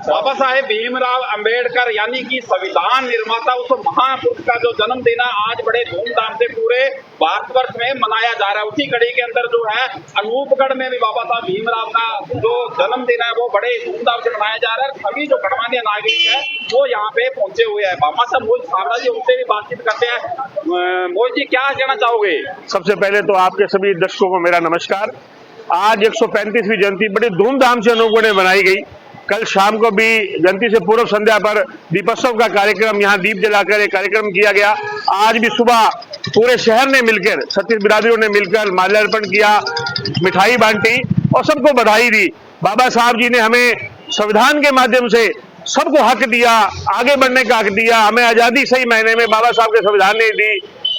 बाबा साहेब भीमराव अंबेडकर यानी कि संविधान निर्माता उस महापुरुष का जो जन्मदिन है आज बड़े धूमधाम से पूरे भारतवर्ष में मनाया जा रहा है। उसी कड़ी के अंदर जो है अनूपगढ़ में भी बाबा साहब भीमराव का जो जन्मदिन है वो बड़े धूमधाम से मनाया जा रहा है। सभी जो गणमान्य नागरिक है वो यहाँ पे पहुंचे हुए हैं। बाबा साहब मोहित छाबड़ा जी उनसे भी बातचीत करते हैं। मोहित जी क्या कहना चाहोगे? सबसे पहले तो आपके सभी दर्शकों को मेरा नमस्कार। आज 135वीं जयंती बड़ी धूमधाम से अनूपगढ़ में मनाई गई। कल शाम को भी जयंती से पूर्व संध्या पर दीपोत्सव का कार्यक्रम यहाँ दीप जलाकर एक कार्यक्रम किया गया। आज भी सुबह पूरे शहर ने मिलकर, 36 बिरादरियों ने मिलकर माल्यार्पण किया, मिठाई बांटी और सबको बधाई दी। बाबा साहब जी ने हमें संविधान के माध्यम से सबको हक दिया, आगे बढ़ने का हक दिया, हमें आजादी सही मायने में बाबा साहब के संविधान ने दी।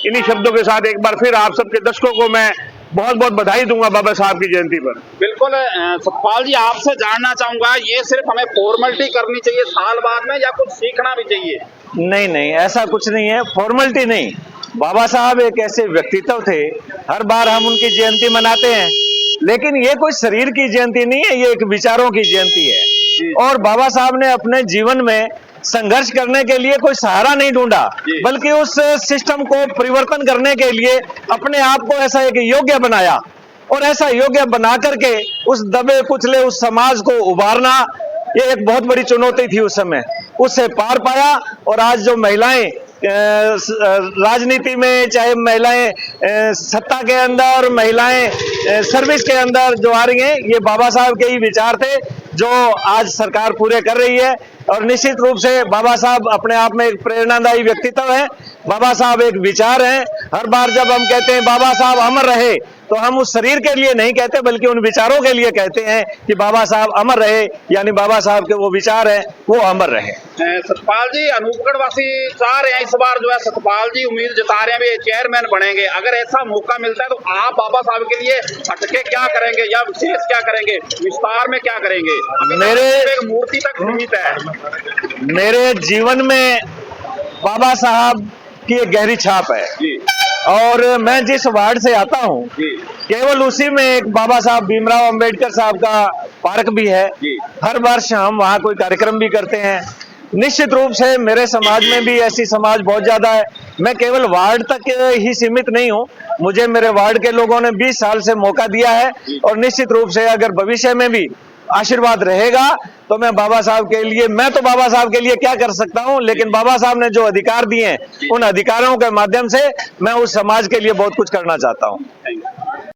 इन्हीं शब्दों के साथ एक बार फिर आप सबके दर्शकों को मैं बहुत बहुत बधाई दूंगा बाबा साहब की जयंती पर। बिल्कुल सतपाल जी, आपसे जानना चाहूंगा ये सिर्फ हमें फॉर्मेलिटी करनी चाहिए साल बाद में या कुछ सीखना भी चाहिए? नहीं नहीं, ऐसा कुछ नहीं है, फॉर्मेलिटी नहीं। बाबा साहब एक ऐसे व्यक्तित्व थे, हर बार हम उनकी जयंती मनाते हैं, लेकिन ये कोई शरीर की जयंती नहीं है, ये एक विचारों की जयंती है। और बाबा साहब ने अपने जीवन में संघर्ष करने के लिए कोई सहारा नहीं ढूंढा, बल्कि उस सिस्टम को परिवर्तन करने के लिए अपने आप को ऐसा एक योग्य बनाया और ऐसा योग्य बना करके उस दबे कुचले उस समाज को उभारना, ये एक बहुत बड़ी चुनौती थी उस समय। उससे पार पाया और आज जो महिलाएं राजनीति में, चाहे महिलाएं सत्ता के अंदर, महिलाएं सर्विस के अंदर जो आ रही हैं, ये बाबा साहब के ही विचार थे जो आज सरकार पूरे कर रही है। और निश्चित रूप से बाबा साहब अपने आप में एक प्रेरणादायी व्यक्तित्व है। बाबा साहब एक विचार है। हर बार जब हम कहते हैं बाबा साहब अमर रहे, तो हम उस शरीर के लिए नहीं कहते, बल्कि उन विचारों के लिए कहते हैं कि बाबा साहब अमर रहे, यानी बाबा साहब के वो विचार हैं वो अमर रहे। सतपाल जी, अनूपगढ़ वासी चाह रहे हैं इस बार जो है सतपाल जी उम्मीद जता रहे हैं भी चेयरमैन बनेंगे। अगर ऐसा मौका मिलता है तो आप बाबा साहब के लिए हटके क्या करेंगे या विशेष क्या करेंगे, विस्तार में क्या करेंगे? मेरे एक मूर्ति तक सीमित है। मेरे जीवन में बाबा साहब की एक गहरी छाप है जी। और मैं जिस वार्ड से आता हूँ केवल उसी में एक बाबा साहब भीमराव अंबेडकर साहब का पार्क भी है। हर वर्ष हम वहाँ कोई कार्यक्रम भी करते हैं। निश्चित रूप से मेरे समाज में भी ऐसी समाज बहुत ज्यादा है। मैं केवल वार्ड तक ही सीमित नहीं हूँ, मुझे मेरे वार्ड के लोगों ने 20 साल से मौका दिया है और निश्चित रूप से अगर भविष्य में भी आशीर्वाद रहेगा तो मैं बाबा साहब के लिए, मैं तो बाबा साहब के लिए क्या कर सकता हूं, लेकिन बाबा साहब ने जो अधिकार दिए हैं उन अधिकारों के माध्यम से मैं उस समाज के लिए बहुत कुछ करना चाहता हूं।